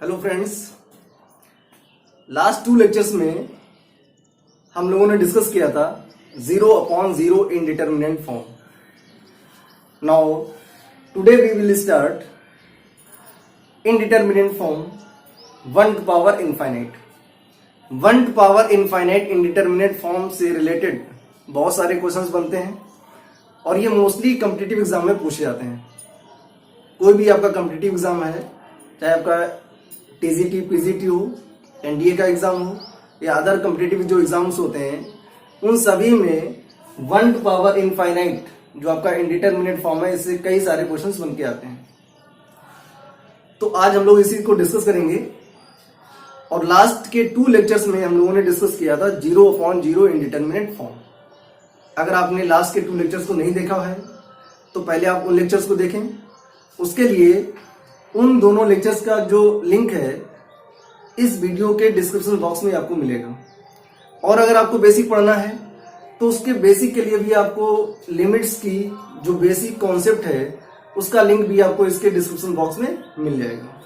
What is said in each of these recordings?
Hello friends, last 2 lectures में हम लोगों ने डिस्कस किया था 0/0 indeterminate form. Now today we will start indeterminate form 1 to power infinite. 1 to power infinite indeterminate form से related बहुत सारे क्वेश्चंस बनते हैं और ये मोस्टली कॉम्पिटिटिव एग्जाम में पूछे जाते हैं. कोई भी आपका कॉम्पिटिटिव एग्जाम है, चाहे आपका टीजीटी पीजीटी हो, एनडीए का एग्जाम हो या अदर कॉम्पिटिटिव जो एग्जाम्स होते हैं, उन सभी में 1 टू पावर इनफाइनाइट जो आपका इंडिटरमिनेट फॉर्म है, इससे कई सारे क्वेश्चंस बन के आते हैं. तो आज हम लोग इसी को डिस्कस करेंगे. और लास्ट के 2 लेक्चर्स में हम लोगों ने डिस्कस किया था 0/0 इंडिटरमिनेट फॉर्म. अगर आपने लास्ट के 2 लेक्चर्स को नहीं देखा है तो पहले आप उन लेक्चर्स को देखें. उसके लिए उन दोनों लेक्चर्स का जो लिंक है इस वीडियो के डिस्क्रिप्शन बॉक्स में आपको मिलेगा. और अगर आपको बेसिक पढ़ना है तो उसके बेसिक के लिए भी आपको लिमिट्स की जो बेसिक कॉन्सेप्ट है उसका लिंक भी आपको इसके डिस्क्रिप्शन बॉक्स में मिल जाएगा.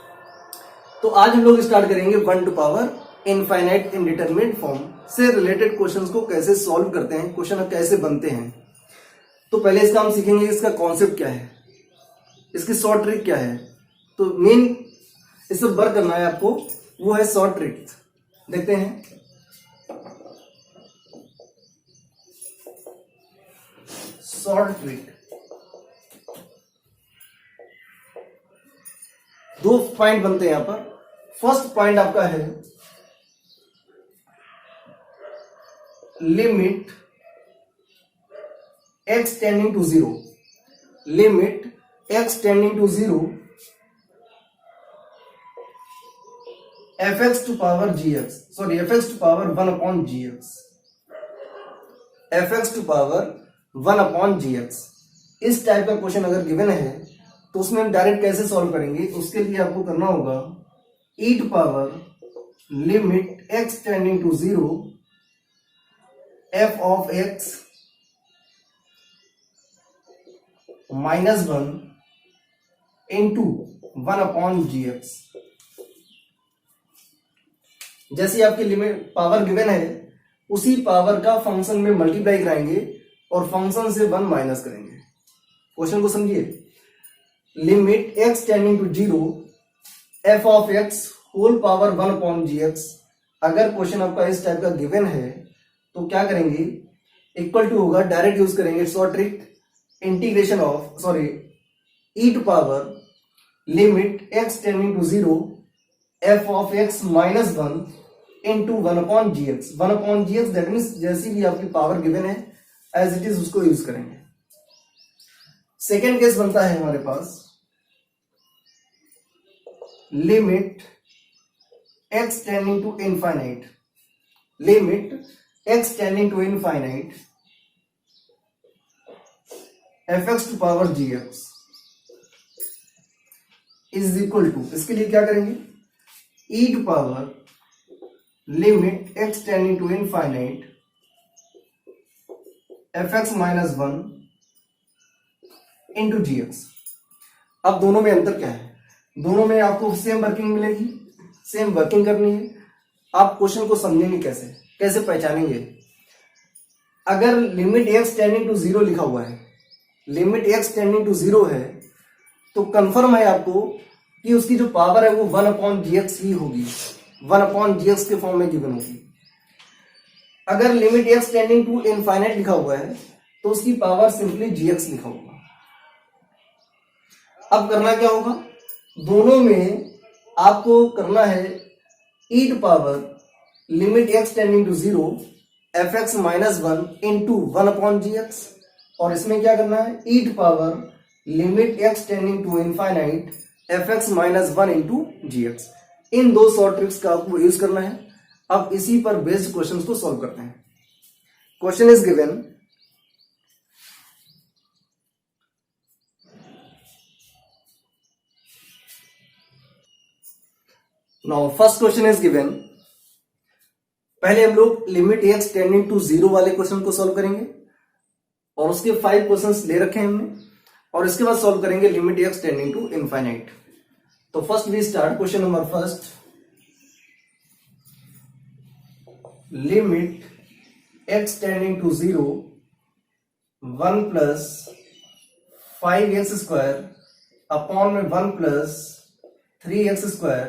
तो आज हम लोग स्टार्ट करेंगे 1 to power infinite indeterminate form से रिलेटेड क्वेश्चंस को कैसे सॉल्व करते हैं, क्वेश्चन कैसे बनते हैं. तो पहले इसका हम सीखेंगे इसका कॉन्सेप्ट क्या है, इसकी शॉर्ट ट्रिक क्या है. तो मेन इससे वर्क करना है आपको, वो है शॉर्ट ट्रिक. देखते हैं. शॉर्ट ट्रिक 2 पॉइंट बनते हैं यहां पर. फर्स्ट पॉइंट आपका है limit x tending to 0. Limit x tending to 0 fx to power gx, sorry fx to power 1 upon gx, fx to power 1 upon gx. इस टाइप का क्वेश्चन अगर गिवन है तो उसमें हम डायरेक्ट कैसे सॉल्व करेंगे. उसके लिए आपको करना होगा e to power limit x tending to 0 f of x -1 into 1 upon gx. जैसी आपकी लिमिट पावर गिवन है उसी पावर का फंक्शन में मल्टीप्लाई कराएंगे और फंक्शन से 1 माइनस करेंगे. क्वेश्चन को समझिए. Limit x tending to 0 f of x whole power 1 upon gx. अगर क्वेश्चन आपका इस टाइप का गिवन है तो क्या करेंगे, इक्वल टू होगा, डायरेक्ट यूज करेंगे short trick, integration of e to power limit x tending to 0 f of x -1 into 1 upon gx. 1 upon gx that means जैसी भी आपकी पावर गिवन है एज इट इज उसको यूज करेंगे. Second case बनता है हमारे पास limit x tending to infinite. Limit x tending to infinite fx to power gx is equal to, इसके लिए क्या करेंगे, e to power limit x tending to infinite fx -1 into gx. अब दोनों में अंतर क्या है, दोनों में आपको सेम वर्किंग मिलेगी, सेम वर्किंग करनी है. आप क्वेश्चन को समझेंगे कैसे, कैसे पहचानेंगे. अगर लिमिट x टेंडिंग टू 0 लिखा हुआ है, लिमिट x टेंडिंग टू 0 है तो कंफर्म है आपको कि उसकी जो पावर है वो 1 अपॉन gx ही होगी, 1 अपॉन gx के फॉर्म में गिवन होगी. अगर limit x tending to infinite लिखा हुआ है तो उसकी पावर सिंपली gx लिखा होगा. अब करना क्या होगा, दोनों में आपको करना है e to power limit x tending to 0 fx -1 into 1 upon gx. और इसमें क्या करना है, e to power limit x tending to infinite fx -1 into gx. इन 2 शॉर्ट ट्रिक्स का आपको यूज करना है. अब इसी पर बेस्ड क्वेश्चंस को सॉल्व करते हैं. Question is given now. First question is given. पहले हम लोग लिमिट x टेंडिंग टू 0 वाले क्वेश्चन को सॉल्व करेंगे और उसके 5 क्वेश्चंस ले रखे हैं हमने, और इसके बाद सॉल्व करेंगे limit x tending to infinite. तो first we start question number first, limit x tending to 0 1 plus 5x square upon में 1 plus 3x square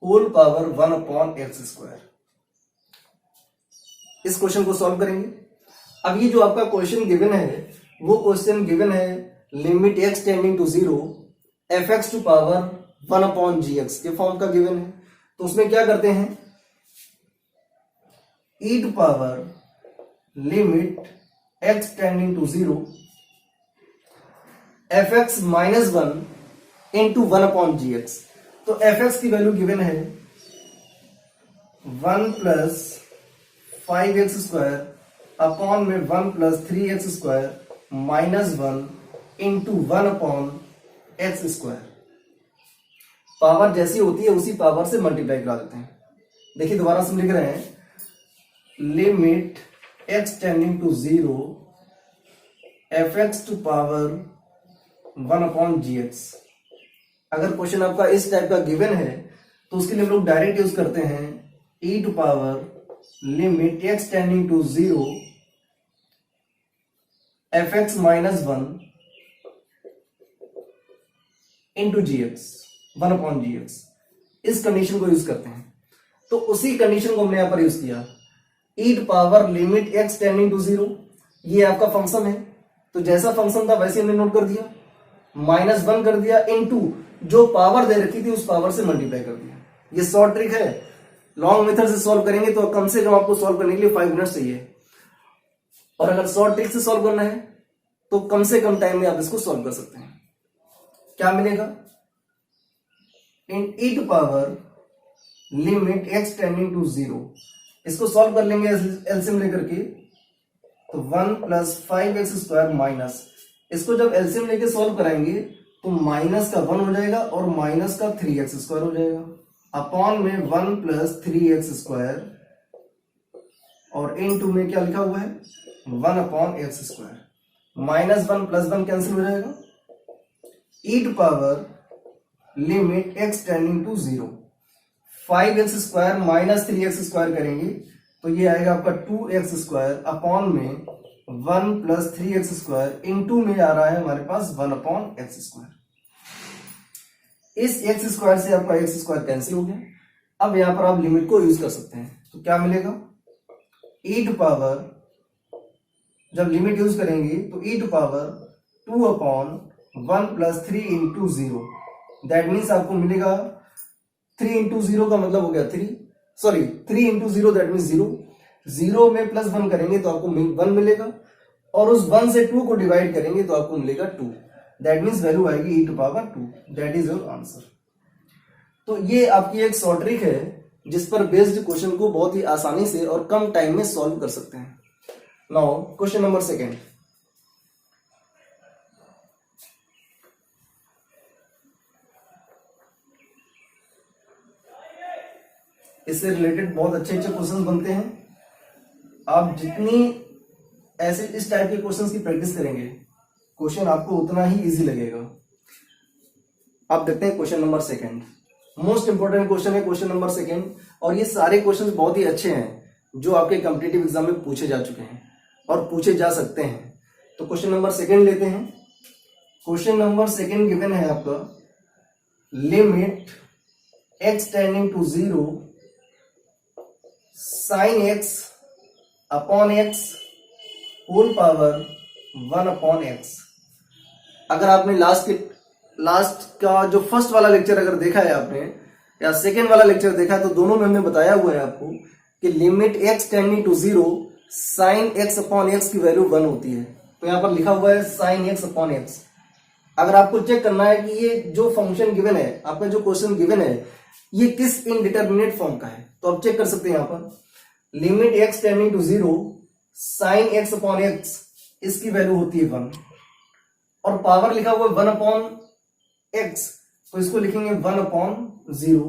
whole power 1 upon x square. इस क्वेश्चन को सॉल्व करेंगे। अब ये जो आपका क्वेश्चन गिवन है वो क्वेश्चन गिवन है limit x tending to 0 fx to power 1 upon gx के फॉर्म का गिवन है। तो उसमें क्या करते हैं, e to power limit x tending to 0 fx minus 1 into 1 upon gx। तो fx की वैल्यू गिवन है 1 प्लस 5x स्क्वायर अपॉन में 1 plus 3x square minus 1 into 1 upon x square. Power जैसी होती है उसी पावर से मल्टीप्लाई करा देते हैं। देखिए दोबारा से हम लिख रहे हैं limit x tending to 0 fx to power 1 upon gx। अगर क्वेश्चन आपका इस टाइप का गिवन है तो उसके लिए हम लोग डायरेक्ट यूज करते हैं e to power limit x tending to 0 fx minus 1 into gx 1 upon gx। इस कंडीशन को यूज करते हैं। तो उसी कंडीशन को हमने यहां पर यूज किया, e to power limit x tending to 0। ये आपका फंक्शन है, तो जैसा फंक्शन था वैसे हमने नोट कर दिया, माइनस 1 कर दिया इंटू जो पावर दे रखी थी उस पावर से मल्टीप्लाई कर दिया। ये शॉर्ट ट्रिक है। लॉन्ग मेथड से सॉल्व करेंगे तो कम से कम आपको सॉल्व करने के लिए 5 मिनट चाहिए, और अगर शॉर्ट ट्रिक से सॉल्व करना है तो कम से कम टाइम में आप इसको सॉल्व कर सकते हैं। क्या मिलेगा, इन e to power limit x tending to 0। इसको सॉल्व कर लेंगे एलसीएम लेकर के, तो 1 प्लस 5x स्क्वायर माइनस, इसको जब एलसीएम लेके सॉल्व कराएंगे तो माइनस का 1 हो जाएगा और माइनस का 3x स्क्वायर हो जाएगा, अपॉन में 1 प्लस 3x स्क्वायर और इन टू में क्या लिखा हुआ है 1 upon x square. Minus 1 plus 1 cancel हो जाएगा, e to power limit x tending to 0 5x square minus 3x square करेंगे तो ये आएगा आपका 2x स्क्वायर अपॉन में 1 प्लस 3x स्क्वायर इंटू में आ रहा है हमारे पास 1 अपॉन एक्स स्क्वायर। इस x स्क्वायर से आपका x स्क्वायर कैंसिल हो गया। अब यहां पर आप लिमिट को यूज कर सकते हैं, तो क्या मिलेगा, e टू पावर, जब लिमिट यूज करेंगे तो e to power 2 upon 1 plus 3 into 0। That means आपको मिलेगा 3 इंटू 0 का मतलब हो गया 3 इंटू 0 दैट मीन्स 0। 0 में प्लस 1 करेंगे तो आपको 1 मिलेगा, और उस 1 से 2 को डिवाइड करेंगे तो आपको मिलेगा 2। दैट मीन्स वैल्यू आएगी e to power 2। That is your answer. तो ये आपकी एक शॉर्ट ट्रिक है जिस पर बेस्ड क्वेश्चन को बहुत ही आसानी से और कम टाइम में सॉल्व कर सकते हैं। नाउ क्वेश्चन नंबर सेकेंड, इससे रिलेटेड बहुत अच्छे अच्छे क्वेश्चंस बनते हैं। आप जितनी ऐसे इस टाइप के क्वेश्चंस की प्रैक्टिस करेंगे क्वेश्चन आपको उतना ही इजी लगेगा। आप देखते हैं question number second, most important question है क्वेश्चन नंबर सेकेंड, और ये सारे क्वेश्चंस बहुत ही अच्छे हैं जो आपके कॉम्पिटिटिव एग्जाम में पूछे जा चुके हैं और पूछे जा सकते हैं। तो क्वेश्चन नंबर सेकेंड लेते हैं। क्वेश्चन नंबर सेकेंड गिवन है आपका limit x tending to 0 sine x upon x whole power 1 upon x। अगर आपने लास्ट का जो फर्स्ट वाला लेक्चर अगर देखा है आपने, या सेकेंड वाला लेक्चर देखा है, तो दोनों में हमने बताया हुआ है आपको कि limit x tending to 0 sine x upon x की वैल्यू 1 होती है। तो यहां पर लिखा हुआ है साइन x अपॉन x। अगर आपको चेक करना है कि ये जो फंक्शन गिवन है, आपका जो क्वेश्चन गिवन है, ये किस इनडिटरमिनेट फॉर्म का है, तो आप चेक कर सकते हैं यहां पर limit x tending to 0 sine x upon x, इसकी वैल्यू होती है 1, और पावर लिखा हुआ है 1 अपॉन x, तो इसको लिखेंगे 1 अपॉन 0।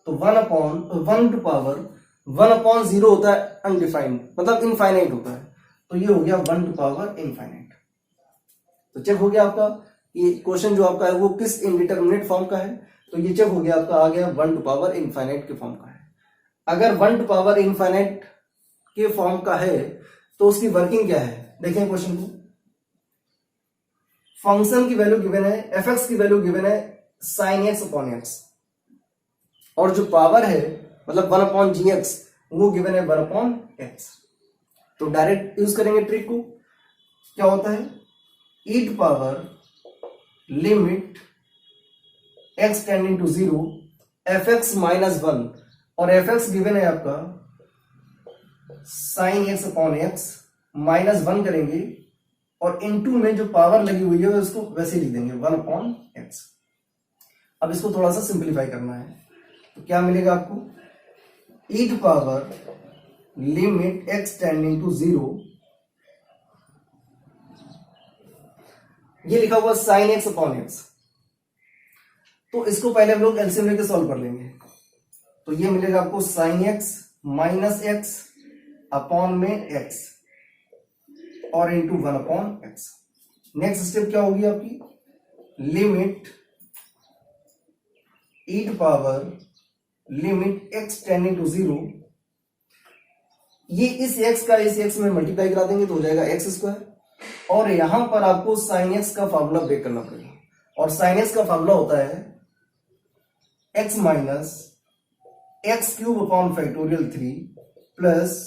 तो 1 टू पावर 1 अपॉन 0 होता है अनडिफाइंड, मतलब इनफाइनाइट होता है, तो ये हो गया 1 टू पावर इनफाइनाइट। तो चेक हो गया आपका ये क्वेश्चन जो आपका है वो किस इनडिटरमिनेट फॉर्म का है। तो ये चेक हो गया आपका, आ गया 1 टू पावर इनफाइनाइट के फॉर्म का है। अगर 1 टू पावर इनफाइनाइट के फॉर्म का है तो उसकी वर्किंग क्या है, देखें क्वेश्चन को। फंक्शन की वैल्यू गिवन है, एफ एक्स की वैल्यू गिवन है साइन एक्स अपॉन एक्स, और जो पावर है मतलब 1 अपॉन जी एक्स वो गिवन है 1 अपॉन एक्स। तो डायरेक्ट यूज करेंगे ट्रिक को। क्या होता है, e to power limit x tending to 0 f x minus 1, और एफ एक्स गिवन है आपका sine x upon x, minus 1 करेंगे और इनटू में जो पावर लगी हुई है उसको वैसे लिख देंगे 1 अपॉन एक्स। अब इसको थोड़ा सा सिंप्लीफाई करना है, तो क्या मिलेगा आपको, e to power limit x tending to 0, ये लिखा हुआ साइन एक्स अपॉन एक्स, तो इसको पहले हम लोग एलसीएम लेके सॉल्व कर लेंगे। तो ये मिलेगा आपको sine x minus x upon में एक्स और into 1 upon x. Next step क्या होगी आपकी, limit e to power limit x tending to 0, ये इस x का इस x में मल्टीप्लाई करा देंगे तो हो जाएगा एक्स स्क्वायर, और यहां पर आपको साइन एक्स का फॉर्मूला ब्रेक करना पड़ेगा, और साइन एक्स का फॉर्मूला होता है x minus x cube upon factorial 3 plus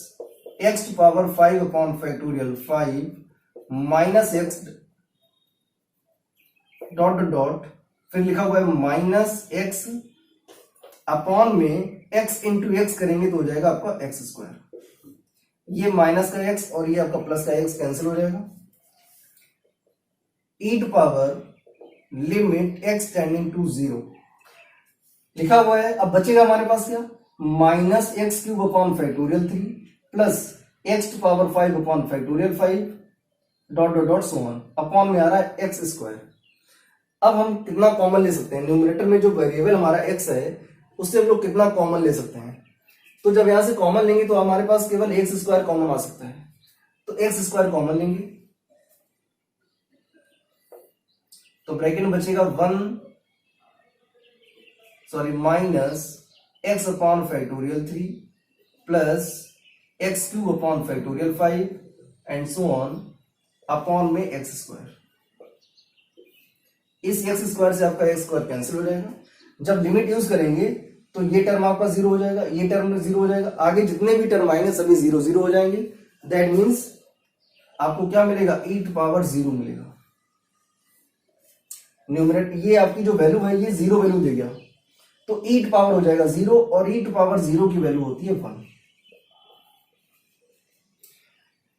x to power 5 upon factorial 5 minus x dot dot, फिर लिखा हुआ है माइनस एक्स अपॉन में x इंटू एक्स करेंगे तो हो जाएगा आपका एक्स स्क्वायर। ये माइनस का x और ये आपका प्लस का x कैंसिल हो जाएगा। E to power limit x tending to 0 लिखा हुआ है। अब बचेगा हमारे पास क्या, minus x cube upon factorial 3 plus x to power 5 upon factorial 5 dot dot dot so on, upon में आ रहा है एक्स स्क्वायर। अब हम कितना कॉमन ले सकते हैं, न्यूमरेटर में जो वेरिएबल हमारा x है उससे हम लोग कितना कॉमन ले सकते हैं। तो जब यहां से कॉमन लेंगे तो हमारे पास केवल एक्स स्क्वायर कॉमन आ सकता है, तो एक्स स्क्वायर कॉमन लेंगे तो ब्रैकेट में बचेगा minus x upon factorial 3 plus x cube upon factorial 5 and so on upon में एक्स स्क्वायर। इस एक्स स्क्वायर से आपका एक्स स्क्वायर कैंसिल हो जाएगा। जब लिमिट यूज करेंगे तो ये टर्म आपका 0 हो जाएगा, ये टर्म 0 हो जाएगा, आगे जितने भी टर्म आएंगे सभी 0 0 हो जाएंगे। दैट मीन्स आपको क्या मिलेगा, ई टू पावर 0 मिलेगा। न्यूमरेटर ये आपकी जो वैल्यू है ये 0 वैल्यू दे गया, तो ई टू पावर हो जाएगा 0 और ई टू पावर 0 की वैल्यू होती है 1।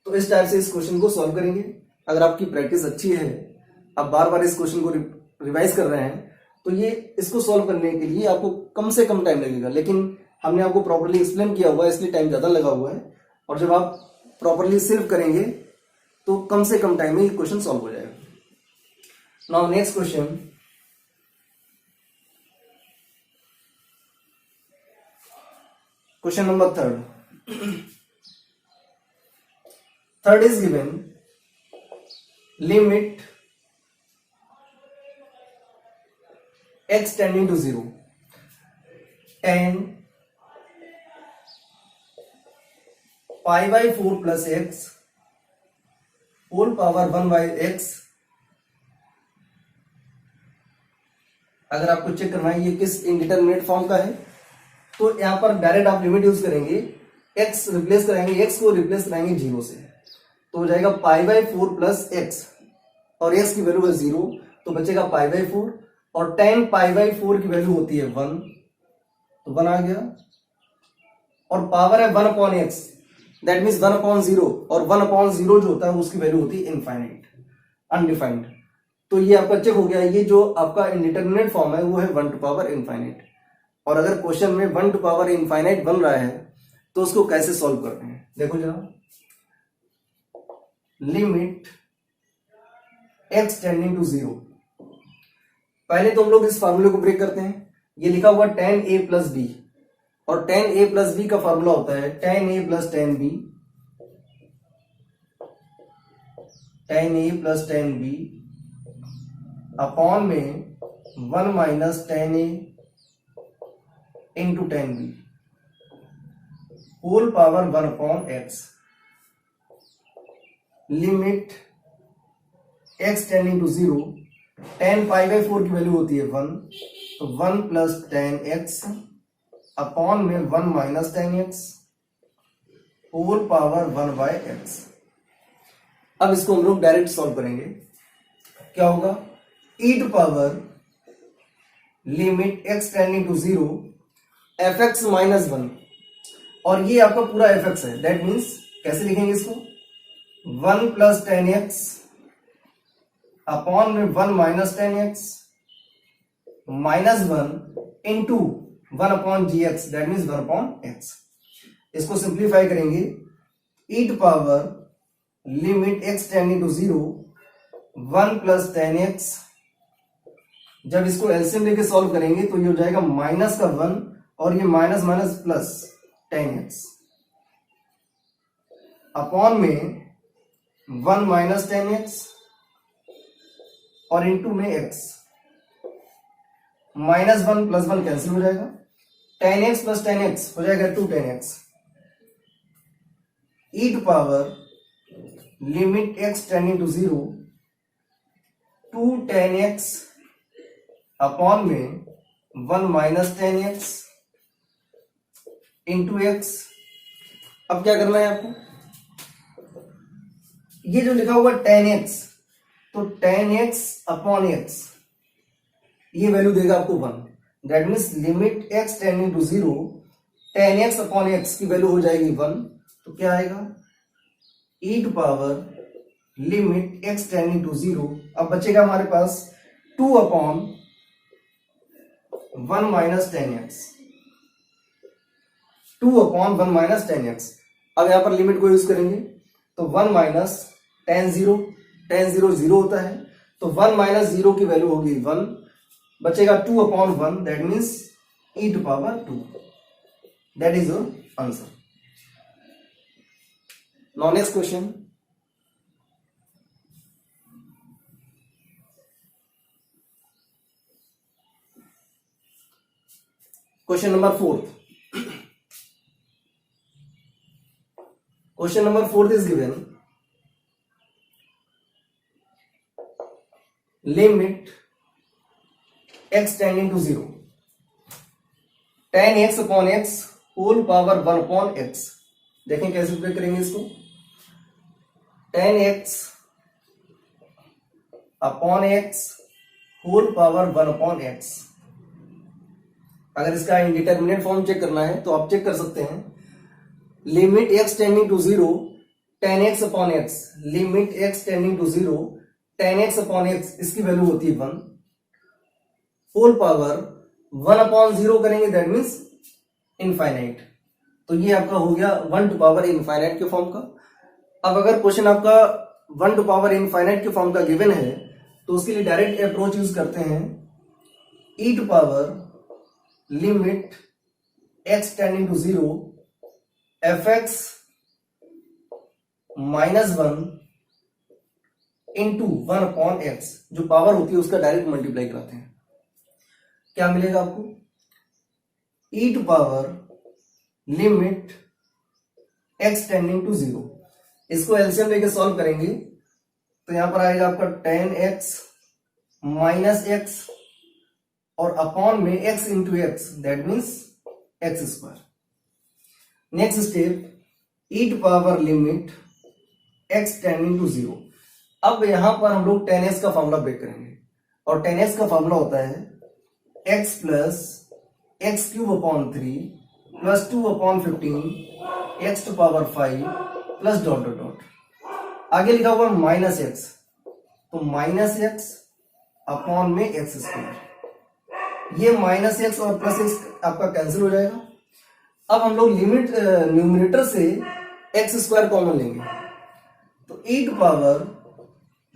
तो इस टाइप से इस क्वेश्चन को सॉल्व करेंगे। अगर आपकी प्रैक्टिस अच्छी है, आप बार बार इस क्वेश्चन को रिवाइज कर रहे हैं, तो ये इसको सॉल्व करने के लिए आपको कम से कम टाइम लगेगा, लेकिन हमने आपको प्रॉपर्ली एक्सप्लेन किया हुआ है इसलिए टाइम ज्यादा लगा हुआ है। और जब आप प्रॉपर्ली सिर्फ करेंगे तो कम से कम टाइम में ये क्वेश्चन सॉल्व हो जाएगा। Now next question, question number third is given limit x tending to 0 and pi by 4 plus x whole power 1 by x। अगर आपको चेक करना है ये किस इंडिटरमिनेट फॉर्म का है, तो यहां पर डायरेक्ट आप लिमिट यूज करेंगे, x रिप्लेस कराएंगे, x को रिप्लेस कराएंगे 0 से, तो हो जाएगा पाई बाई 4 प्लस एक्स, और x की वैल्यू है 0 तो बचेगा पाई बाई 4, और tan पाई बाई 4 की वैल्यू होती है 1, तो 1 आ गया, और पावर है 1 upon x, that means 1 upon 0, और 1 अपॉन 0 जो होता है उसकी वैल्यू होती है इनफाइनाइट, अनडिफाइंड। तो ये आपका चेक हो गया, ये जो आपका इंडिटरमिनेट फॉर्म है वो है 1 टू पावर इनफाइनाइट। और अगर क्वेश्चन में 1 टू पावर इनफाइनाइट बन रहा है तो उसको कैसे सॉल्व करते हैं, देखो जरा। लिमिट x टेंडिंग टू 0, पहले तो हम लोग इस फार्मूले को ब्रेक करते हैं। ये लिखा हुआ tan a प्लस बी, और tan a प्लस बी का फार्मूला होता है tan a plus tan b, tan a plus tan b upon में 1 minus tan a into tan B whole power 1/x limit x tending to 0, tan pi by 4 की value होती है 1, तो 1 plus ten x upon में 1 minus ten x whole power 1 by x. अब इसको हम लोग डायरेक्ट सॉल्व करेंगे। क्या होगा, e to power limit x tending to 0 f x minus 1, और ये आपका पूरा एफ एक्स है। दैट मीन्स कैसे लिखेंगे इसको, 1 प्लस टेन एक्स अपॉन में 1 minus ten x minus 1 into 1 upon g x, that means 1 upon x. इसको सिंप्लीफाई करेंगे, e to power limit x tending to 0 1 plus ten x, जब इसको LCM लेके सॉल्व करेंगे तो ये हो जाएगा माइनस का 1 और ये minus minus plus ten x upon में 1 माइनस टेन एक्स और इंटू में x, माइनस 1 प्लस 1 कैंसिल हो जाएगा, tan x plus ten x हो जाएगा 2 tan x, e to power limit x tending to 0 2 tan x upon में 1 minus ten x into x. अब क्या करना है आपको, ये जो लिखा हुआ टेन एक्स, तो टेन एक्स अपॉन एक्स ये वैल्यू देगा आपको 1, that means limit x tending to 0 ten x upon x की वैल्यू हो जाएगी 1, तो क्या आएगा, e to power limit x tending to 0, अब बचेगा हमारे पास 2 upon 1 minus ten x, 2 upon 1 minus ten x. अब यहां पर लिमिट को यूज करेंगे तो 1 minus ten zero, ten zero zero होता है, तो 1 माइनस जीरो की वैल्यू होगी 1, बचेगा 2 upon 1, that means e to power 2। That is your answer. Now next question, question number 4। Question number 4 is given, limit x tending to 0 ten x upon x whole power 1 upon x. देखें कैसे play करेंगे इसको, tan x upon x whole power 1 upon x. अगर इसका indeterminate form check करना है तो आप चेक कर सकते हैं, limit x tending to 0 ten x upon x, limit x tending to 0 ten x upon x, इसकी वैल्यू होती है 1, होल पावर 1 अपॉन 0 करेंगे, दैट मीन्स इनफाइनाइट। तो ये आपका हो गया 1 टू पावर इनफाइनाइट के फॉर्म का। अब अगर क्वेश्चन आपका 1 टू पावर इनफाइनाइट के फॉर्म का गिवन है तो उसके लिए डायरेक्ट अप्रोच यूज करते हैं, e to power limit x tending to 0 f x minus 1 into 1 upon x, जो पावर होती है उसका डायरेक्ट मल्टीप्लाई कराते हैं। क्या मिलेगा आपको, e to power limit x tending to 0, इसको एलसीएम लेके सॉल्व करेंगे तो यहां पर आएगा आपका टेन एक्स माइनस एक्स और अपॉन में x into x, that means x square. Next step, e to power limit x tending to 0। अब यहां पर हम लोग टेन एक्स का फॉर्मूला ब्रेक करेंगे, और टेन एक्स का फॉर्मूला होता है x plus x cube upon 3 plus 2 upon 15 x to power 5 plus dot dot dot, आगे लिखा हुआ माइनस एक्स, तो माइनस एक्स अपॉन में एक्स स्क्वायर। ये माइनस एक्स और प्लस एक्स आपका कैंसिल हो जाएगा। अब हम लोग लिमिट न्यूमरेटर से एक्स स्क्वायर कॉमन लेंगे, तो e to power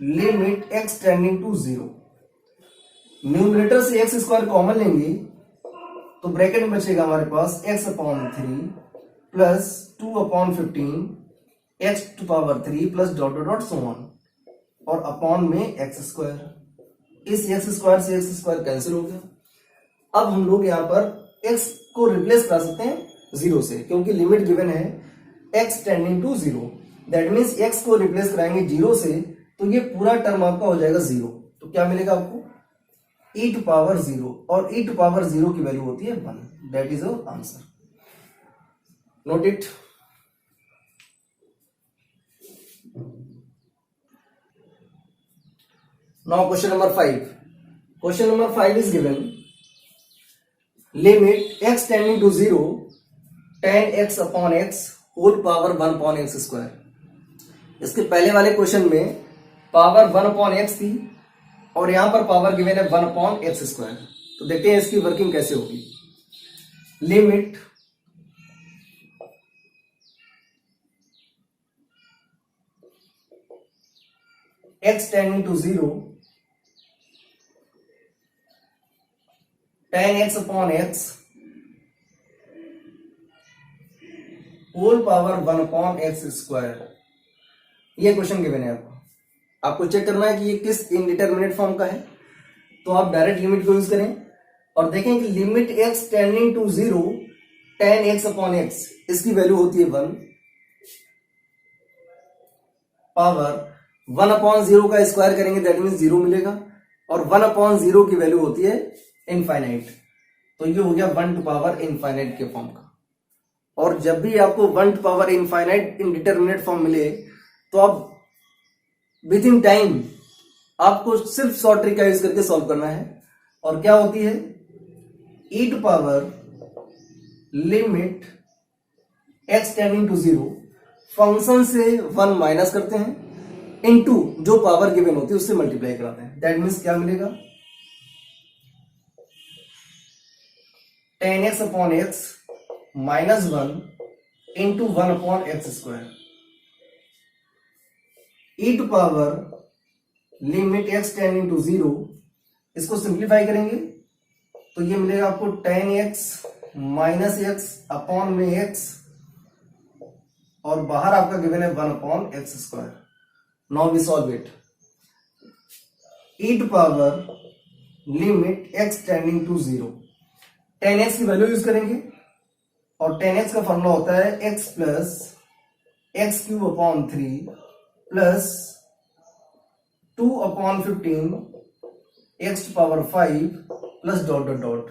limit x tending to 0, numerator से एक्स स्क्वायर कॉमन लेंगे तो ब्रैकेट में बचेगा हमारे पास x upon 3 plus 2 upon 15 x to power 3 plus dot dot dot so on, और अपॉन में एक्स स्क्वायर। इस एक्स स्क्वायर से एक्स स्क्वायर कैंसिल हो गया। अब हम लोग यहां पर एक्स को रिप्लेस करा सकते हैं 0 से, क्योंकि लिमिट गिवन है x tending to 0। That means x को रिप्लेस कराएंगे 0 से तो ये पूरा टर्म आपका हो जाएगा 0। तो क्या मिलेगा आपको e टू पावर 0, और e टू पावर 0 की वैल्यू होती है 1। That is our answer. Note it. Now question number 5। Question number 5 is given limit x tending to 0 tan x upon x whole power 1 upon x square. इसके पहले वाले question में power 1 upon x थी और यहां पर पावर गिवन है 1 upon x square. तो देखते हैं इसकी वर्किंग कैसे होगी। Limit x tending to 0 tan x upon x whole power 1 upon x square. ये क्वेश्चन गिवन है आपको चेक करना है कि ये किस इनडिटरमिनेट फॉर्म का है। तो आप डायरेक्ट लिमिट को यूज करें और देखें कि limit x tending to 0 tan x upon x, इसकी वैल्यू होती है 1 पावर 1 अपॉन 0 का स्क्वायर करेंगे दैट मीन्स 0 मिलेगा, और 1 अपॉन 0 की वैल्यू होती है इनफाइनाइट। तो ये हो गया 1 टू पावर इनफाइनाइट के फॉर्म का। और जब भी आपको 1 to power infinite indeterminate form मिले तो आप विद इन टाइम आपको सिर्फ शॉर्ट ट्रिक का यूज करके सॉल्व करना है। और क्या होती है e to power limit x tending to 0 function से 1 माइनस करते हैं इनटू जो पावर गिवन होती है उससे मल्टीप्लाई कराते हैं। दैट मीन्स क्या मिलेगा tan x upon x minus 1 into 1 upon x square. e to power limit x tending to 0, इसको सिंप्लीफाई करेंगे तो ये मिलेगा आपको tan x minus x upon में x, और बाहर आपका गिवन है 1 upon x square. Now we solve it. e to power limit x tending to 0, tan x की वैल्यू यूज करेंगे और tan x का फॉर्मूला होता है x plus x cube upon 3 plus 2 upon 15 x to power 5 plus dot dot dot,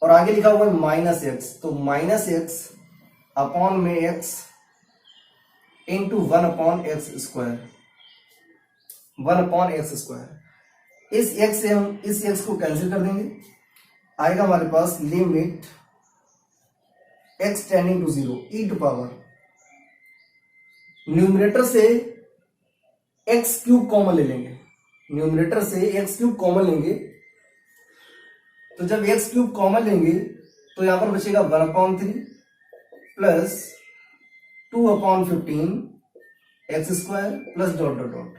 और आगे लिखा हुआ है माइनस एक्स, तो माइनस एक्स अपॉन में x into 1 upon x square, 1 upon x square. इस x से हम इस x को कैंसिल कर देंगे, आएगा हमारे पास limit x tending to 0 e to power numerator से x क्यूब कॉमन ले लेंगे, न्यूमरेटर से x क्यूब कॉमन लेंगे, तो जब x क्यूब कॉमन लेंगे तो यहां पर बचेगा 1 upon 3 plus 2 upon 15 x square plus dot dot dot.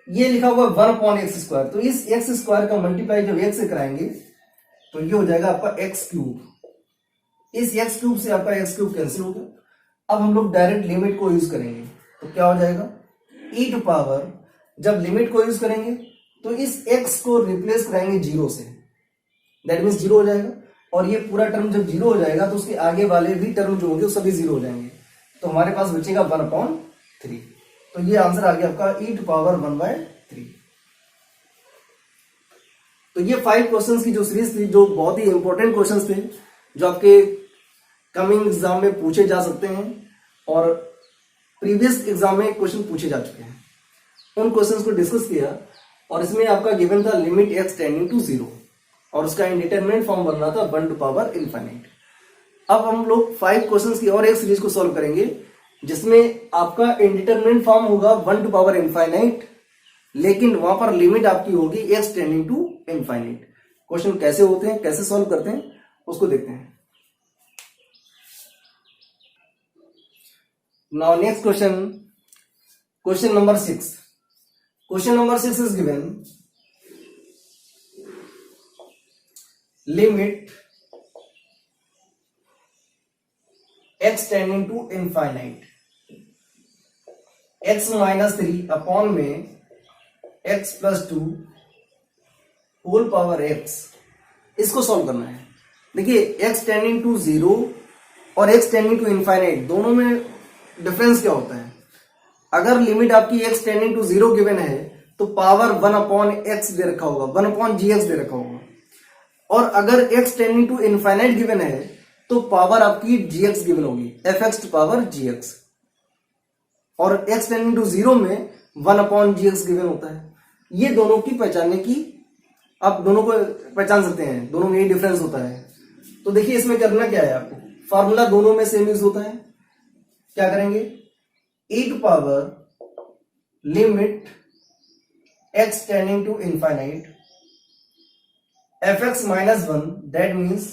ये लिखा हुआ 1 अपॉन एक्स स्क्वायर, तो इस एक्स स्क्वायर का मल्टीप्लाई जब x से कराएंगे तो ये हो जाएगा आपका एक्स क्यूब। इस एक्स क्यूब से आपका एक्स क्यूब कैंसिल हो गया। अब हम लोग डायरेक्ट लिमिट को यूज करेंगे तो क्या हो जाएगा e टू पावर, जब लिमिट को यूज करेंगे तो इस x को रिप्लेस कराएंगे 0 से, दैट मीन्स 0 हो जाएगा, और ये पूरा टर्म जब 0 हो जाएगा तो उसके आगे वाले भी टर्म जो होंगे वो सभी 0 हो जाएंगे, तो हमारे पास बचेगा 1 अपॉन 3। तो ये आंसर आ गया आपका e टू पावर 1/3। तो ये 5 क्वेश्चंस की जो सीरीज थी, जो बहुत ही इंपॉर्टेंट क्वेश्चंस थे, जो आपके कमिंग एग्जाम में पूछे जा सकते हैं और प्रीवियस एग्जाम में क्वेश्चन पूछे जा चुके हैं, उन क्वेश्चंस को डिस्कस किया। और इसमें आपका गिवन था लिमिट x टेंडिंग टू 0 और उसका इंडिटरमिनेट फॉर्म बन रहा था 1 टू पावर इनफाइनाइट। अब हम लोग 5 क्वेश्चंस की और एक सीरीज को सॉल्व करेंगे जिसमें आपका इंडिटरमिनेट फॉर्म होगा 1 टू पावर इनफाइनाइट, लेकिन वहां पर लिमिट आपकी होगी x tending to infinite. Question कैसे होते हैं, कैसे सॉल्व करते हैं, उसको देखते हैं। Now next question, question number 6। क्वेश्चन number 6 is given limit x tending to infinite x minus 3 upon में x plus 2 whole power x, इसको सॉल्व करना है। देखिए x टेंडिंग टू 0 और x टेंडिंग टू इनफाइनाइट दोनों में डिफरेंस क्या होता है? अगर लिमिट आपकी x टेंडिंग टू 0 गिवन है तो पावर 1/x दे रखा होगा, 1/gx दे रखा होगा। और अगर x tending to infinite given है तो पावर आपकी gx गिवन होगी, fx टू पावर gx। और x टेंडिंग टू 0 में 1/gx गिवन होता है। ये दोनों की पहचानने की, आप दोनों को पहचान सकते हैं, दोनों में ये डिफरेंस होता है। तो देखिए इसमें करना क्या है आपको, फार्मूला दोनों में सेम यूज होता है। क्या करेंगे, e to power limit x tending to infinite fx minus 1 that means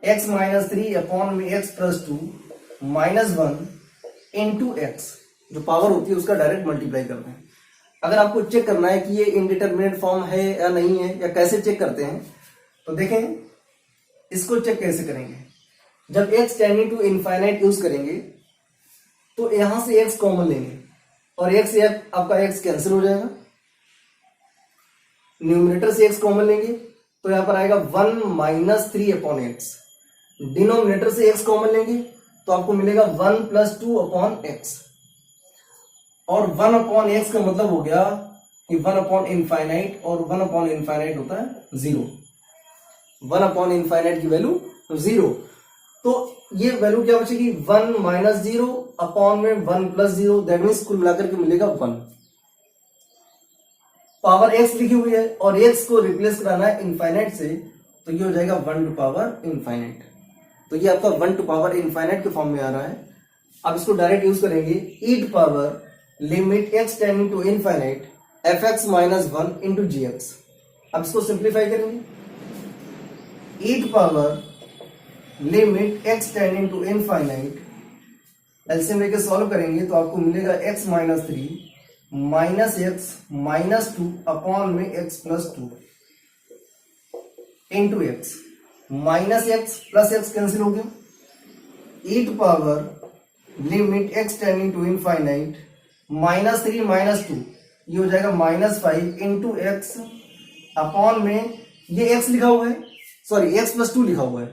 x minus 3 upon में x plus 2 minus 1 into x, जो पावर होती है उसका डायरेक्ट मल्टीप्लाई करते हैं। अगर आपको चेक करना है कि ये इनडिटरमिनेट फॉर्म है या नहीं है, या कैसे चेक करते हैं, तो देखें इसको चेक कैसे करेंगे। जब x tending to infinite use करेंगे तो यहां से x कॉमन लेंगे और x से आपका x कैंसिल हो जाएगा। न्यूमरेटर से x कॉमन लेंगे तो यहां पर आएगा 1 माइनस 3 अपॉन एक्स। डिनोमिनेटर से x कॉमन लेंगे तो आपको मिलेगा 1 प्लस 2 अपॉन एक्स। और 1 अपॉन एक्स का मतलब हो गया कि 1 अपॉन इनफाइनाइट, और 1 अपॉन इनफाइनाइट होता है 0। 1 अपॉन इनफाइनाइट की वैल्यू 0, तो ये वैल्यू क्या बचेगी 1 माइनस 0 अपॉन में 1 प्लस 0, दैट मीन्स कुल मिलाकर के मिलेगा 1। पावर x लिखी हुई है और x को रिप्लेस कराना है इनफाइनाइट से, तो ये हो जाएगा 1 टू पावर इनफाइनाइट। तो ये आपका 1 टू पावर इनफाइनाइट के फॉर्म में आ रहा है। अब इसको डायरेक्ट यूज करेंगे, e to power limit x tending to infinite fx minus 1 into gx। अब इसको सिंप्लीफाई करेंगे, e to power limit x tending to infinite, LCM लेके सॉल्व करेंगे तो आपको मिलेगा x minus 3 minus x minus 2 upon में x plus 2 into x. Minus x plus x cancel हो गया, e to power limit x tending to infinite minus 3 minus 2, ये हो जाएगा माइनस 5 इंटू एक्स अपॉन में ये x लिखा हुआ है, सॉरी x प्लस 2 लिखा हुआ है,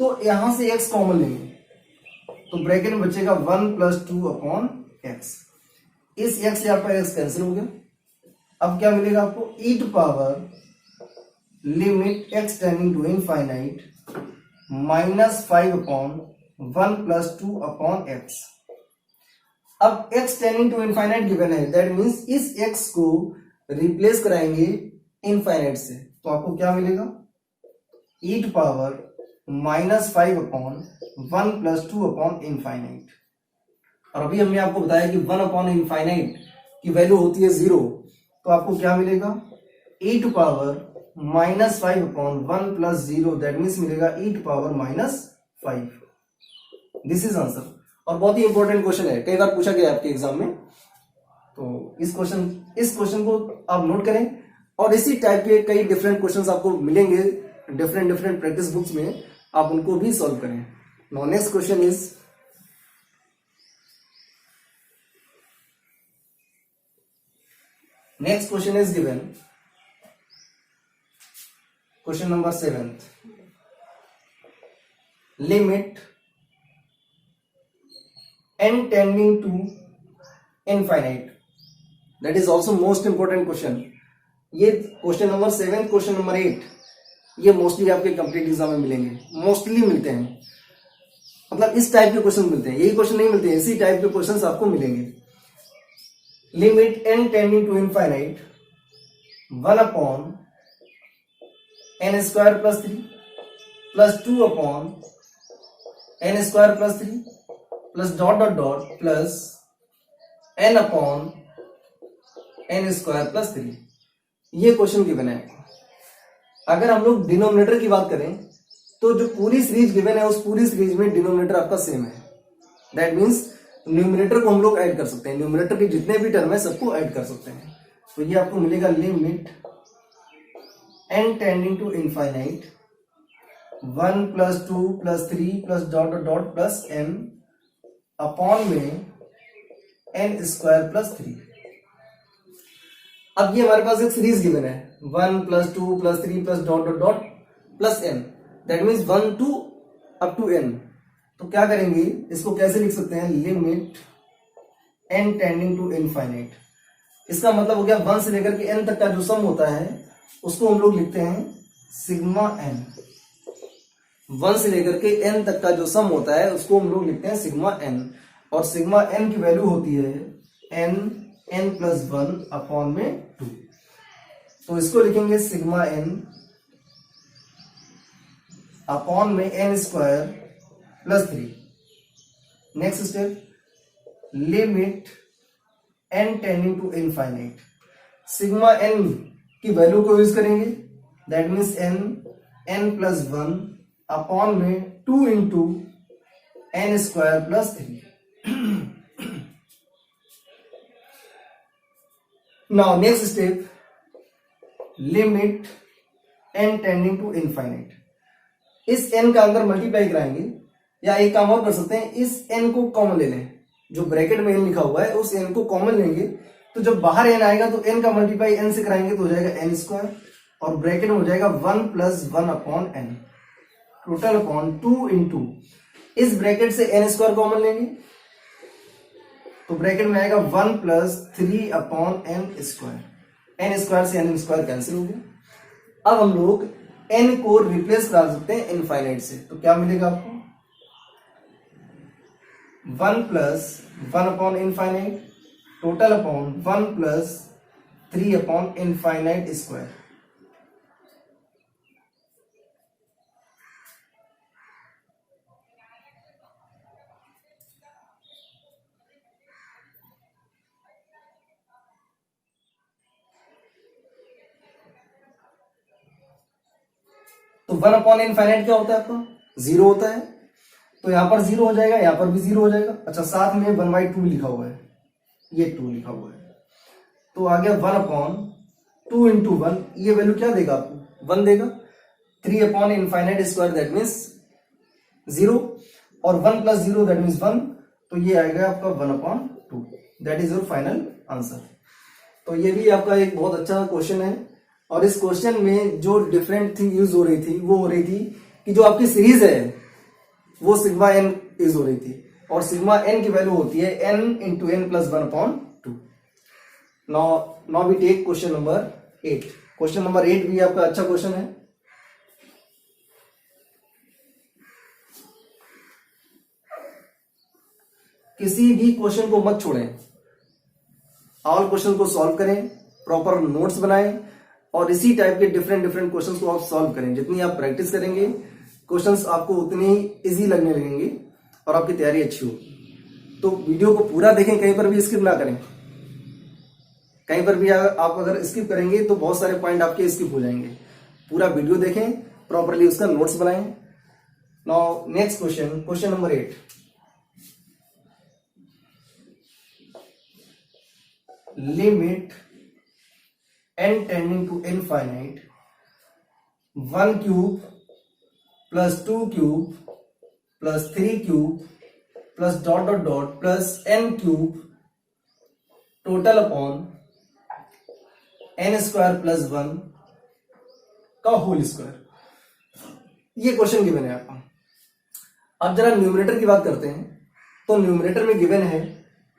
तो यहां से x कॉमन लेंगे तो ब्रैकेट में बचेगा 1 प्लस 2 अपॉन एक्स। इस x से आपका x कैंसिल हो गया। अब क्या मिलेगा आपको, e to power limit x tending to infinite minus 5 upon 1 plus 2 upon x. अब x tending to infinite given है, दैट मीन्स इस x को रिप्लेस कराएंगे इनफाइनाइट से, तो आपको क्या मिलेगा, e to power minus 5 upon 1 plus 2 upon infinite. और अभी हमने आपको बताया कि 1 अपॉन इनफाइनाइट की वैल्यू होती है 0, तो आपको क्या मिलेगा, e to power minus 5 upon 1 plus 0, that means मिलेगा e to power minus 5। This is answer. और बहुत ही इंपॉर्टेंट क्वेश्चन है, कई बार पूछा गया आपके एग्जाम में, तो इस क्वेश्चन को आप नोट करें। और इसी टाइप के कई डिफरेंट क्वेश्चंस आपको मिलेंगे डिफरेंट प्रैक्टिस बुक्स में, आप उनको भी सॉल्व करें। Now next question is, next question is given, question number 7th, limit n tending to infinite, that is also most important question। ये क्वेश्चन नंबर 7, क्वेश्चन नंबर 8 ये mostly आपके complete exam में मिलेंगे, मोस्टली मिलते हैं, मतलब इस टाइप के क्वेश्चन मिलते हैं, यही क्वेश्चन नहीं मिलते हैं, इसी टाइप के क्वेश्चंस आपको मिलेंगे। Limit n tending to infinite 1 upon n square plus 3 plus 2 upon n square plus 3 plus dot dot dot plus n upon n square plus 3। ये क्वेश्चन गिवन है। अगर हम लोग डिनोमिनेटर की बात करें तो जो पूरी सीरीज गिवन है उस पूरी सीरीज में डिनोमिनेटर आपका सेम है, दैट मीन्स न्यूमरेटर को हम लोग ऐड कर सकते हैं, न्यूमरेटर के जितने भी टर्म है सबको ऐड कर सकते हैं। तो ये आपको मिलेगा limit n tending to infinite 1 plus 2 plus 3 plus dot dot dot plus n upon में n स्क्वायर प्लस 3। अब ये हमारे पास एक सीरीज गिवन है 1 plus 2 plus 3 plus dot dot dot plus n। That means 1 to up to n। तो क्या करेंगे, इसको कैसे लिख सकते हैं, limit n tending to infinite. इसका मतलब हो गया 1 से लेकर के n तक का जो सम होता है उसको हम लोग लिखते हैं सिग्मा n। 1 से लेकर के n तक का जो सम होता है उसको हम लोग लिखते हैं सिग्मा n, और सिग्मा n की वैल्यू होती है n प्लस 1 अपॉन में 2। तो इसको लिखेंगे सिग्मा n अपॉन में n square plus 3। Next step, limit n tending to infinite. Sigma n की वैल्यू को यूज करेंगे, that means n plus 1 upon में 2 into n square plus 3। Now next step, limit n tending to infinite. इस n का अंदर multiply कराएंगे, या एक काम और कर सकते हैं, इस n को कॉमन ले लें, जो ब्रैकेट में n लिखा हुआ है उस n को कॉमन लेंगे, तो जब बाहर n आएगा तो n का मल्टीप्लाई n से कराएंगे तो हो जाएगा n स्क्वायर, और ब्रैकेट में हो जाएगा 1 plus 1 upon n total upon 2 into, इस ब्रैकेट से n स्क्वायर कॉमन लेंगे तो ब्रैकेट में आएगा 1 plus 3 upon n square. n square से n स्क्वायर कैंसिल हो गया। अब हम लोग n को रिप्लेस करा सकते हैं इनफाइनाइट से, तो क्या मिलेगा आपको, 1 plus 1 upon infinite total upon 1 plus 3 upon infinite square. तो 1 अपॉन इनफाइनाइट क्या होता है आपका, 0 होता है, तो यहां पर 0 हो जाएगा, यहां पर भी 0 हो जाएगा। अच्छा, साथ में 1/2 लिखा हुआ है, ये 2 लिखा हुआ है, तो आ गया 1 अपॉन 2 इंटू 1, ये वैल्यू क्या देगा आपको, 1 देगा। 3 upon infinite square that means 0, और 1 प्लस 0 दैट मीन्स 1, तो ये आएगा आपका 1 upon 2, that is your final answer. तो ये भी आपका एक बहुत अच्छा क्वेश्चन है, और इस क्वेश्चन में जो डिफरेंट थिंग यूज हो रही थी वो हो रही थी कि जो आपकी सीरीज है वो सिग्मा n यूज हो रही थी, और सिग्मा n की वैल्यू होती है n into n plus 1 upon 2। Now we take question number 8। Question number 8 भी आपका अच्छा क्वेश्चन है। किसी भी क्वेश्चन को मत छोड़ें, ऑल क्वेश्चन को सॉल्व करें, प्रॉपर नोट्स बनाएं, और इसी टाइप के डिफरेंट क्वेश्चंस को आप सॉल्व करें। जितनी आप प्रैक्टिस करेंगे क्वेश्चंस आपको उतनी इजी लगने लगेंगे और आपकी तैयारी अच्छी होगी। तो वीडियो को पूरा देखें, कहीं पर भी स्किप ना करें। कहीं पर भी आप अगर स्किप करेंगे तो बहुत सारे पॉइंट आपके स्किप हो जाएंगे। पूरा वीडियो देखें, प्रॉपरली उसका नोट्स बनाएं। Now next question, question number 8। Limit n tending to infinite 1 cube plus 2 cube plus 3 cube plus dot dot dot plus n cube total upon n square plus 1 का whole square. ये question given है आपका। अब जरा numerator की बात करते हैं, तो न्यूमरेटर में गिवन है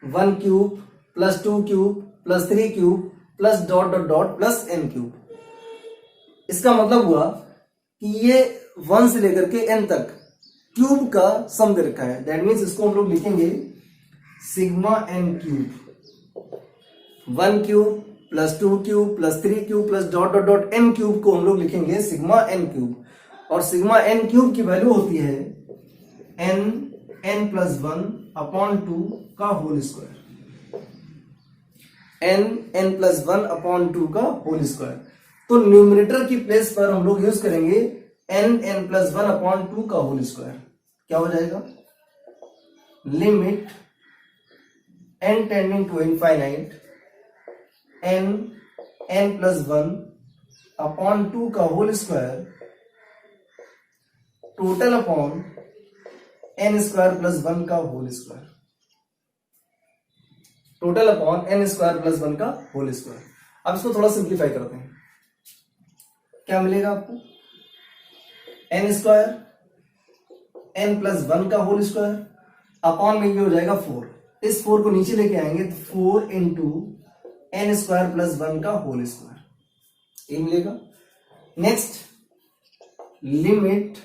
1 cube plus 2 cube plus 3 cube plus dot dot dot plus n cube. इसका मतलब हुआ कि ये 1 से लेकर के n तक क्यूब का सम दे रखा है, दैट मीन्स इसको हम लोग लिखेंगे sigma n cube. 1 cube plus 2 cube plus 3 cube plus dot dot dot n cube को हम लोग लिखेंगे सिग्मा n क्यूब, और सिग्मा n क्यूब की वैल्यू होती है n प्लस 1 अपॉन 2 का whole square. n plus 1 upon 2 का होल स्क्वायर। तो न्यूमरेटर की प्लेस पर हम लोग यूज करेंगे n प्लस 1 अपॉन 2 का होल स्क्वायर। क्या हो जाएगा, limit n tending to infinite n plus 1 upon 2 का whole square total upon n square plus 1 का whole square, total upon n square plus 1 का होल स्क्वायर। अब इसको थोड़ा सिंप्लीफाई करते हैं, क्या मिलेगा आपको, एन स्क्वायर एन प्लस 1 का होल स्क्वायर अपॉन में ये हो जाएगा 4। इस 4 को नीचे लेके आएंगे तो 4 इंटू एन स्क्वायर प्लस 1 का होल स्क्वायर ये मिलेगा। Next limit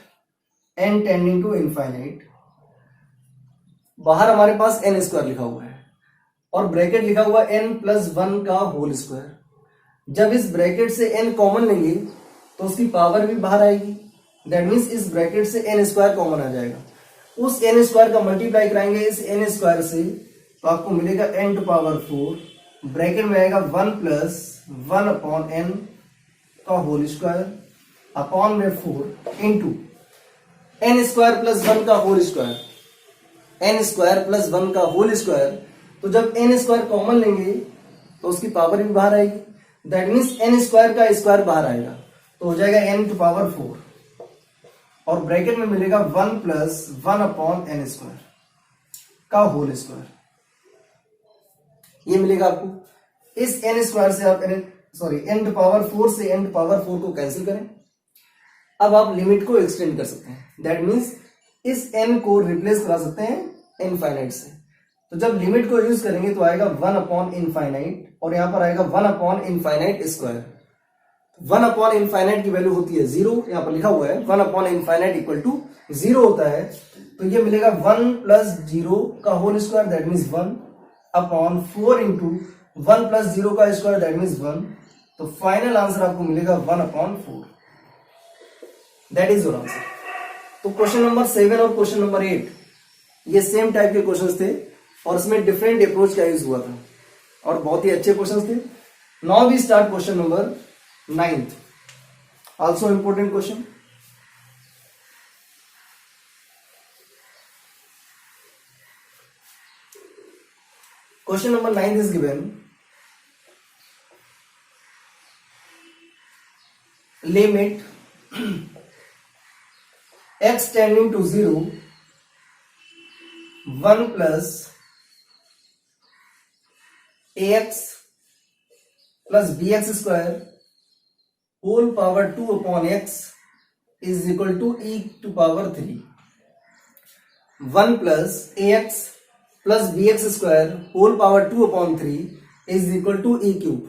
n tending to infinite, बाहर हमारे पास एन स्क्वायर लिखा हुआ है और ब्रैकेट लिखा हुआ एन प्लस 1 का होल स्क्वायर। जब इस ब्रैकेट से एन कॉमन लेंगे तो उसकी पावर भी बाहर आएगी, दैट मीन्स इस ब्रैकेट से एन स्क्वायर कॉमन आ जाएगा। उस एन स्क्वायर का मल्टीप्लाई कराएंगे इस एन स्क्वायर से तो आपको मिलेगा एन टू पावर 4, ब्रैकेट में आएगा 1 प्लस 1 अपॉन एन का होल स्क्वायर अपॉन में 4 इंटू एन स्क्वायर प्लस 1 का whole square, n square plus 1 का होल स्क्वायर। तो जब एन स्क्वायर कॉमन लेंगे तो उसकी पावर भी बाहर आएगी, दैट मीन्स एन स्क्वायर का स्क्वायर बाहर आएगा तो हो जाएगा एन टू पावर 4 और ब्रैकेट में मिलेगा 1 प्लस 1 अपॉन एन स्क्वायर का होल स्क्वायर ये मिलेगा आपको। इस एन स्क्वायर से आप एन टू पावर 4 से एन टू पावर 4 को कैंसिल करें। अब आप लिमिट को एक्सटेंड कर सकते हैं, दैट मीन्स इस एन को रिप्लेस करा सकते हैं इनफाइनाइट से। तो जब लिमिट को यूज करेंगे तो आएगा 1 अपॉन इनफाइनाइट और यहां पर आएगा 1 upon infinite square. 1 upon infinite की वैल्यू होती है 0, यहां पर लिखा हुआ है 1 अपॉन इनफाइनाइट इक्वल टू 0 होता है। तो ये मिलेगा 1 प्लस 0 का whole square that means 1 upon 4 into 1 plus 0 का स्क्वायर दैट मीन्स 1। तो फाइनल आंसर आपको मिलेगा 1 upon 4, that is your answer. तो क्वेश्चन नंबर 7 और क्वेश्चन नंबर 8 ये सेम टाइप के क्वेश्चंस थे और इसमें डिफरेंट अप्रोच का यूज हुआ था और बहुत ही अच्छे क्वेश्चंस थे। Now we start question number 9, also important question. Question number 9 is given limit x tending to 0 1 plus ax plus bx square whole power 2 upon x is equal to e to power 3। 1 plus ax plus bx square whole power 2 upon 3 is equal to e cube।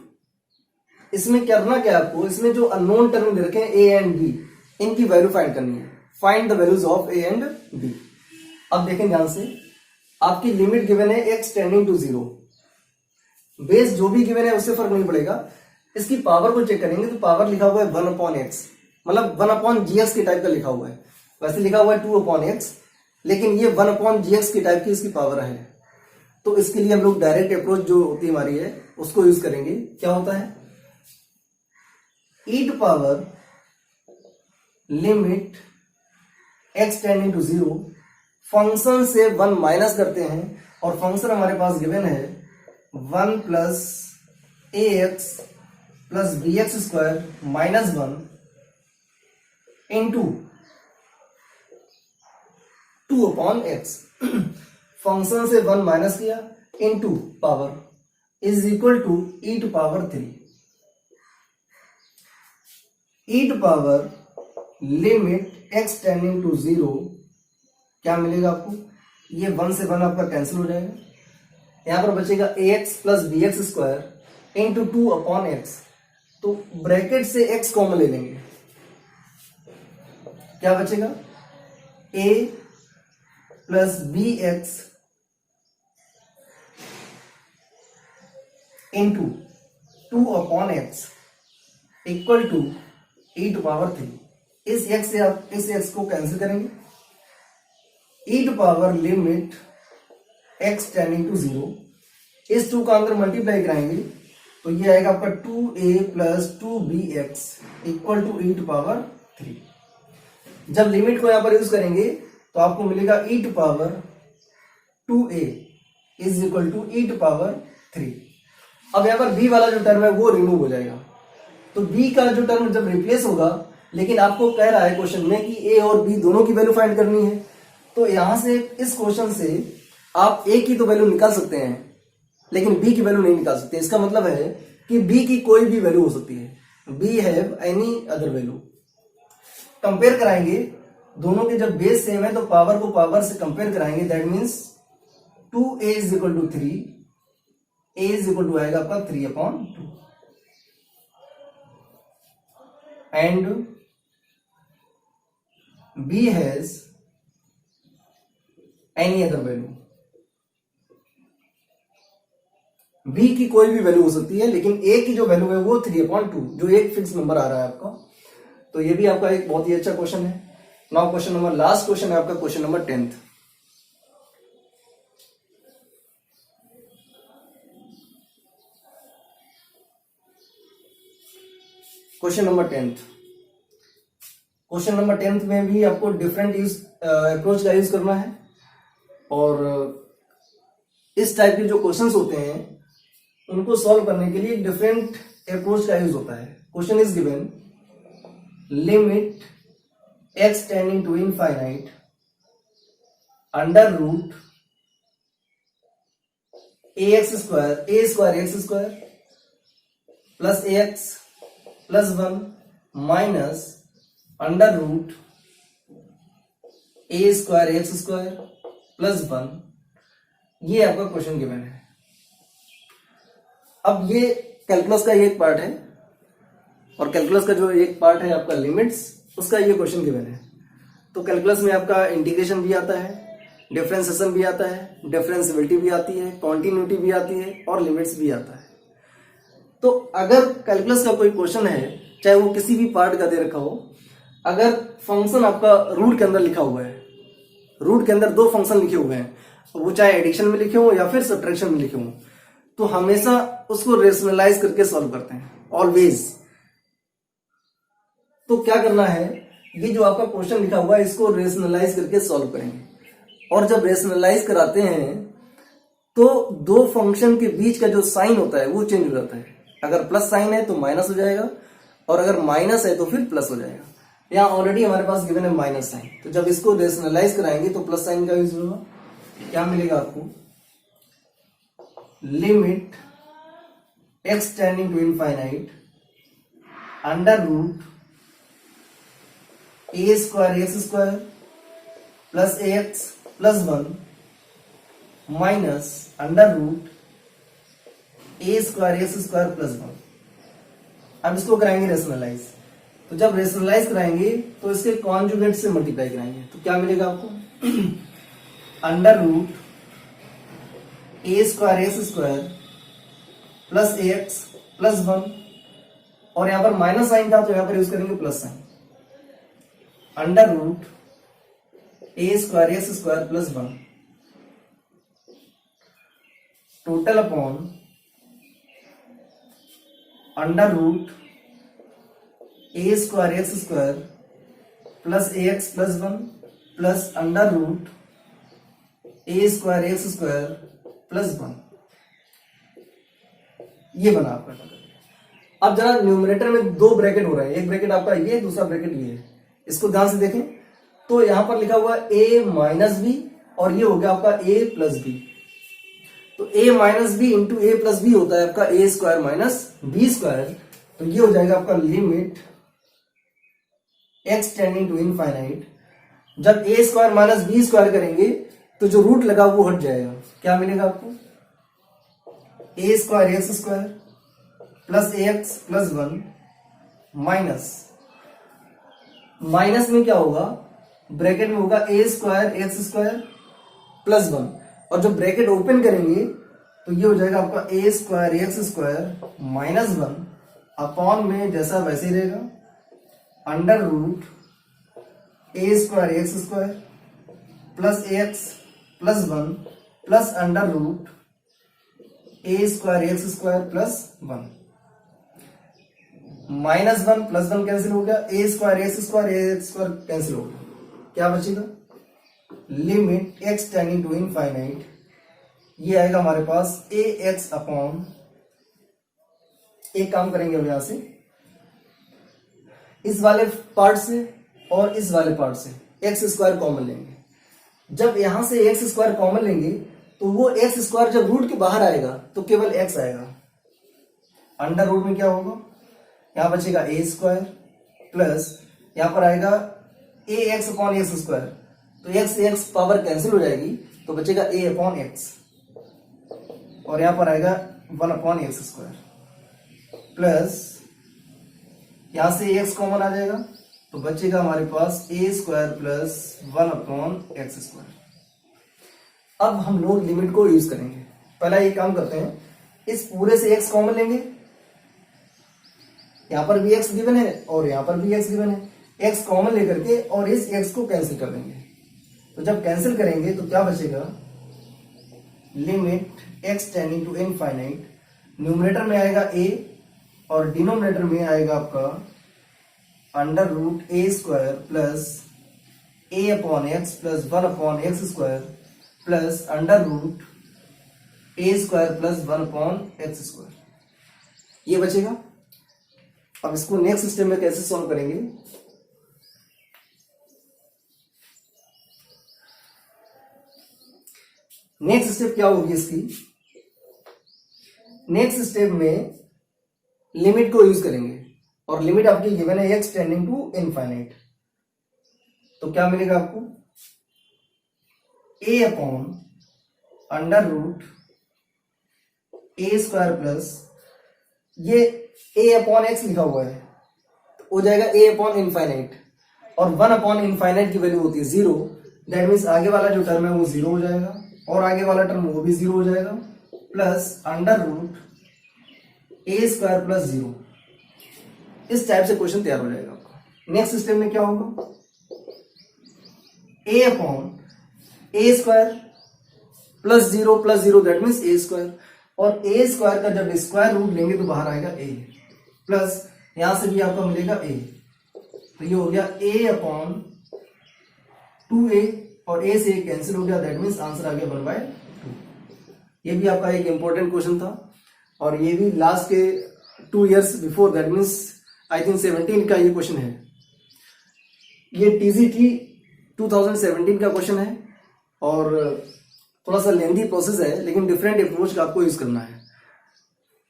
इसमें करना क्या है आपको, इसमें जो unknown term दे रखे हैं a and b इनकी वैल्यू फाइंड करनी है। Find the values of a and b. अब देखें ध्यान से, आपकी लिमिट गिवन है x टेंडिंग टू 0, बेस जो भी गिवन है उससे फर्क नहीं पड़ेगा। इसकी पावर को चेक करेंगे तो पावर लिखा हुआ है 1 अपॉन एक्स, मतलब 1 अपॉन जी एक्स के टाइप का लिखा हुआ है। वैसे लिखा हुआ है 2 अपॉन एक्स, लेकिन ये 1 अपॉन जी एक्स की टाइप की इसकी पावर है। तो इसके लिए हम लोग डायरेक्ट अप्रोच जो होती है हमारी है उसको यूज करेंगे। क्या होता है, e to power limit x tending to 0, function से 1 माइनस करते हैं और फंक्शन हमारे पास गिवन है 1 plus a x plus b x square minus 1 into 2 upon x. Function से 1 माइनस किया into power is equal to e to power 3। E to power limit x tending to 0 क्या मिलेगा आपको, ये 1 से 1 आपका कैंसिल हो जाएगा। यहां पर बचेगा ax plus b x square into 2 upon x. तो ब्रैकेट से x कॉमन ले लेंगे, क्या बचेगा a plus b x into 2 upon x equal to e to power 3। इस x से आप इस x को कैंसिल करेंगे, e to power limit x tending to 0, इस 2 का अंदर मल्टीप्लाई कराएंगे तो ये आएगा आपका 2a plus 2bx equal to e to power 3। जब लिमिट को यहां पर यूज करेंगे तो आपको मिलेगा e to power 2a is equal to e to power 3। अब यहां पर b वाला जो टर्म है वो रिमूव हो जाएगा, तो b का जो टर्म जब रिप्लेस होगा, लेकिन आपको कह रहा है क्वेश्चन में कि a और b दोनों की वैल्यू फाइंड करनी है। तो यहां से इस क्वेश्चन से आप a की तो वैल्यू निकाल सकते हैं लेकिन b की वैल्यू नहीं निकाल सकते। इसका मतलब है कि b की कोई भी वैल्यू हो सकती है, b have any other value. Compare कराएंगे, दोनों के जब बेस सेम है तो पावर को पावर से कंपेयर कराएंगे, that means 2a is equal to 3, a is equal to आएगा आपका 3/2 and b has any other value. b की कोई भी वैल्यू हो सकती है, लेकिन a की जो वैल्यू है वो 3/2, जो एक फिक्स नंबर आ रहा है आपका। तो ये भी आपका एक बहुत ही अच्छा क्वेश्चन है। Now question number, last question है आपका question number 10th। Question number 10th, question number 10th में भी आपको डिफरेंट अप्रोच का यूज करना है, और इस टाइप के जो क्वेश्चंस होते हैं उनको सॉल्व करने के लिए डिफरेंट अप्रोच का यूज होता है। Question is given, limit x tending to infinite under root ax square plus ax plus 1 minus under root a square x square plus 1, ये आपका क्वेश्चन गिवन है। अब ये कैलकुलस का एक पार्ट है, और कैलकुलस का जो एक पार्ट है आपका लिमिट्स, उसका ये क्वेश्चन गिवन है। तो कैलकुलस में आपका इंटीग्रेशन भी आता है, डिफरेंशिएशन भी आता है, डिफरेंशिएबिलिटी भी आती है, कॉन्टिन्यूटी भी आती है, और लिमिट्स भी आता है। तो अगर कैलकुलस का कोई क्वेश्चन है, चाहे वो किसी भी पार्ट का दे रखा हो, अगर फंक्शन आपका रूट के अंदर लिखा हुआ है, रूट के अंदर दो फंक्शन लिखे हुए हैं, वो चाहे एडिशन में लिखे हो या फिर सब्ट्रैक्शन में लिखे हो, तो हमेशा उसको रेशनलाइज करके सॉल्व करते हैं, ऑलवेज। तो क्या करना है, ये जो आपका क्वेश्चन लिखा हुआ है इसको रेशनलाइज करके सॉल्व करेंगे, और जब रेशनलाइज कराते हैं तो दो फंक्शन के बीच का जो साइन होता है वो चेंज हो जाता है। अगर प्लस साइन है तो माइनस हो जाएगा, और अगर माइनस है तो फिर प्लस हो जाएगा। यहाँ ऑलरेडी हमारे पास गिवन है माइनस साइन, तो जब इसको रेशनलाइज कराएंगे तो प्लस साइन का यूज होगा। क्या मिलेगा आपको, limit x tending to infinite under root a square x square plus ax plus 1 minus under root a square x square plus 1। अब इसको कराएंगे रेशनलाइज, तो जब रेशनलाइज कराएंगे तो इसके कॉन्जुगेट से मल्टीप्लाई कराएंगे, तो क्या मिलेगा आपको, under root a square x square plus ax plus 1, और यहां पर माइनस साइन था तो यहां पर यूज करेंगे plus sign, under root a square x square plus 1 total upon under root a square x square plus ax plus 1 plus under root a square x square plus 1। ये बना आपका। अब जरा न्यूमरेटर में दो ब्रैकेट हो रहे हैं, एक ब्रैकेट आपका ये, दूसरा ब्रैकेट ये है। इसको ध्यान से देखें तो यहां पर लिखा हुआ a माइनस बी, और ये हो गया आपका a प्लस बी। तो a minus b into a plus b होता है आपका a square minus b square. तो ये हो जाएगा आपका limit x tending to infinite. जब a square minus b square करेंगे तो जो रूट लगा वो हट जाएगा। क्या मिलेगा आपको, a square x square plus ax plus 1 minus में क्या होगा, ब्रैकेट में होगा a square x square plus 1, और जब ब्रैकेट ओपन करेंगे तो ये हो जाएगा आपका a square x square minus 1 upon में जैसा वैसे ही रहेगा, under root a square x square plus ax plus 1 plus under root a square x square plus 1। Minus 1 plus 1 cancel हो गया, a square x square cancel हो गया, क्या बचेगा, limit x tending to infinite, ये आएगा हमारे पास ax अपॉन, एक काम करेंगे अब यहां से, इस वाले पार्ट से और इस वाले पार्ट से एक्स स्क्वायर कॉमन लेंगे। जब यहां से एक्स स्क्वायर कॉमन लेंगे तो वो एक्स स्क्वायर जब रूट के बाहर आएगा तो केवल एक्स आएगा, अंडर रूट में क्या होगा, यहां बचेगा a स्क्वायर प्लस यहाँ पर आएगा ए एक्स अपॉन एक्स स्क्वायर, तो एक्स एक्स पावर कैंसिल हो जाएगी तो बचेगा ए अपॉन एक्स, और यहाँ पर आएगा 1 अपॉन एक्स स्क्वायर प्लस यहां से एक्स कॉमन आ जाएगा तो बचेगा हमारे पास a square plus 1 upon x square. अब हम लोग लिमिट को यूज करेंगे। पहला ये काम करते हैं, इस पूरे से एक्स कॉमन लेंगे, यहां पर भी एक्स गिवन है और यहां पर भी एक्स गिवन है, एक्स कॉमन लेकर के और इस एक्स को कैंसिल कर देंगे। तो जब कैंसिल करेंगे तो क्या बचेगा, limit x tending to infinite, numerator में आएगा ए और डिनोमिनेटर में आएगा आपका under root a square plus a upon x plus 1 upon x square plus under root a square plus 1 upon x square, ये बचेगा। अब इसको नेक्स्ट स्टेप में कैसे सॉल्व करेंगे, नेक्स्ट स्टेप क्या होगी इसकी, नेक्स्ट स्टेप में लिमिट को यूज करेंगे और लिमिट आपकी गिवन है एक्स टेंडिंग टू इनफाइनाइट, तो क्या मिलेगा आपको, ए upon under root a square plus, ये ए अपॉन एक्स लिखा हुआ है तो हो जाएगा ए अपॉन इनफाइनाइट, और 1 अपॉन इनफाइनाइट की वैल्यू होती है 0, दैट मीन्स आगे वाला जो टर्म है वो 0 हो जाएगा और आगे वाला टर्म वो भी 0 हो जाएगा, plus under root a square plus 0। इस टाइप से क्वेश्चन तैयार हो जाएगा आपका। नेक्स्ट स्टेप में क्या होगा, a upon a square plus 0 that means a square, और ए स्क्वायर का जब स्क्वायर रूट लेंगे तो बाहर आएगा ए, प्लस यहां से भी आपको मिलेगा ए, तो ये हो गया ए अपॉन 2a और a से कैंसिल हो गया, दैट मीन्स आंसर आ गया 1/2। ये भी आपका एक इंपॉर्टेंट क्वेश्चन था और ये भी लास्ट के 2 years before, that means I think 17 का ये क्वेश्चन है। ये TGT 2017 का क्वेश्चन है और थोड़ा सा लेंथी प्रोसेस है, लेकिन डिफरेंट अप्रोच का आपको यूज करना है।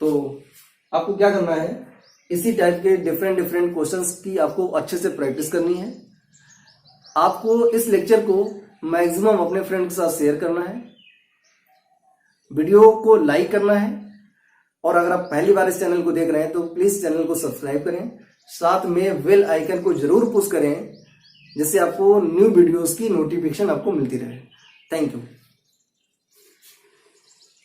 तो आपको क्या करना है, इसी टाइप के डिफरेंट क्वेश्चंस की आपको अच्छे से प्रैक्टिस करनी है। आपको इस लेक्चर को मैक्सिमम अपने फ्रेंड के साथ शेयर करना है, वीडियो को लाइक करना है, और अगर आप पहली बार इस चैनल को देख रहे हैं तो प्लीज चैनल को सब्सक्राइब करें, साथ में बेल आइकन को जरूर पुश करें जिससे आपको न्यू वीडियोस की नोटिफिकेशन आपको मिलती रहे। Thank you.